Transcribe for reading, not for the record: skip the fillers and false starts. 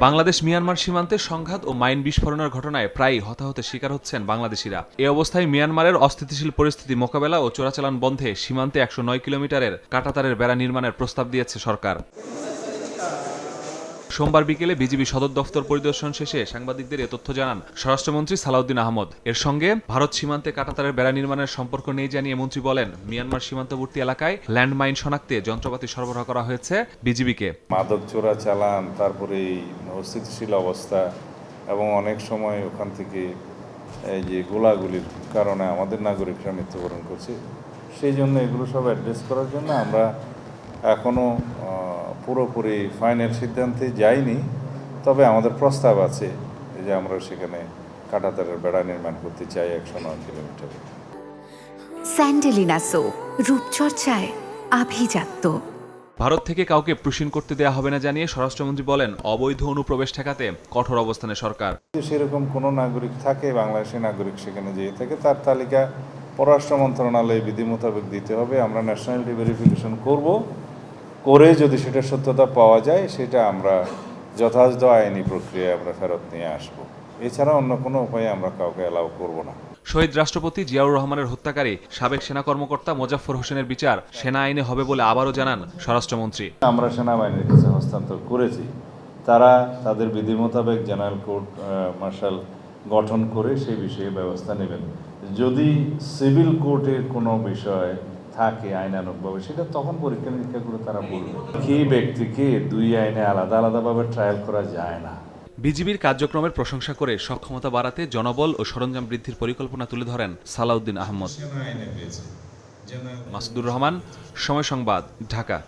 Bangladesh Myanmar সীমান্তে সংঘাত ও mine বিস্ফোরণের ঘটনায় প্রায়ই হতাহতের শিকার হচ্ছেন বাংলাদেশিরা। এ অবস্থায় মিয়ানমারের অস্থিতিশীল পরিস্থিতি মোকাবেলা ও চোরাচালান বন্ধে সীমান্তে ১০৯ কিলোমিটারের কাঁটাতারের বেড়া নির্মাণের প্রস্তাব দিয়েছে সরকার। সোমবার বিকেলে বিজিবি সদর দফতর পরিদর্শন শেষে সাংবাদিকদের এ তথ্য জানান স্বরাষ্ট্রমন্ত্রী সালাউদ্দিন আহমদ। এর সঙ্গে ভারত সীমান্তে কাঁটাতারের বেড়া নির্মাণের সম্পর্ক নেই জানিয়ে মন্ত্রী বলেন, মিয়ানমার সীমান্তবর্তী এলাকায় ল্যান্ডমাইন শনাক্তে যন্ত্রপাতি সরবরাহ করা হয়েছে বিজিবিকে। মাদক চোরাচালান, তারপরে অস্থিতিশীল অবস্থা এবং অনেক সময় ওখান থেকে এই যে গোলাগুলির কারণে আমাদের নাগরিকরা মৃত্যুবরণ করছে, সেই জন্য এগুলো সব অ্যাড্রেস করার জন্য আমরা এখনও পুরোপুরি ফাইনাল সিদ্ধান্তে যাইনি। তবে আমাদের প্রস্তাব আছে যে আমরা সেখানে কাঁটাতারের বেড়া নির্মাণ করতে চাই ১০৯ কিলোমিটারে। স্যান্ডেলিনা সো, রূপচর্চায় আভিজাত্য। ভারত থেকে কাউকে প্রুশিন করতে দেওয়া হবে না জানিয়ে স্বরাষ্ট্রমন্ত্রী বলেন, অবৈধ অনুপ্রবেশ ঠেকাতে কঠোর অবস্থানে সরকার। সেরকম কোনো নাগরিক থাকে, বাংলাদেশি নাগরিক সেখানে যেয়ে থাকে, তার তালিকা পররাষ্ট্র মন্ত্রণালয়ে বিধি মোতাবেক দিতে হবে। আমরা ন্যাশনালিটি ভেরিফিকেশন করব, করে যদি সেটা সত্যতা পাওয়া যায় সেটা আমরা যথাযথ আইনি প্রক্রিয়ায় আমরা ফেরত নিয়ে আসব। এছাড়া অন্য কোনো উপায়ে আমরা কাউকে অ্যালাউ করব না। শহীদ রাষ্ট্রপতি জিয়াউর রহমানের হত্যাকারী সাবেক সেনা কর্মকর্তা মোজাফফর হোসেনের বিচার সেনা আইনে হবে বলে আবারও জানান স্বরাষ্ট্রমন্ত্রী। আমরা সেনাবাহিনীর কাছে হস্তান্তর করেছি, তারা তাদের বিধি মোতাবেক জেনারেল কোর্ট মার্শাল গঠন করে সেই বিষয়ে ব্যবস্থা নেবেন। যদি সিভিল কোর্টের কোনো বিষয় থাকে আইনানুগভাবে, সেটা তখন পরীক্ষা নিরীক্ষা করে তারা বলবে। কি ব্যক্তিকে দুই আইনে আলাদা আলাদাভাবে ট্রায়াল করা যায় না। বিজিবির কার্যক্রমের প্রশংসা করে সক্ষমতা বাড়াতে জনবল ও সরঞ্জাম বৃদ্ধির পরিকল্পনা তুলে ধরেন সালাউদ্দিন আহমদ। মাসুদুর রহমান, সময় সংবাদ, ঢাকা।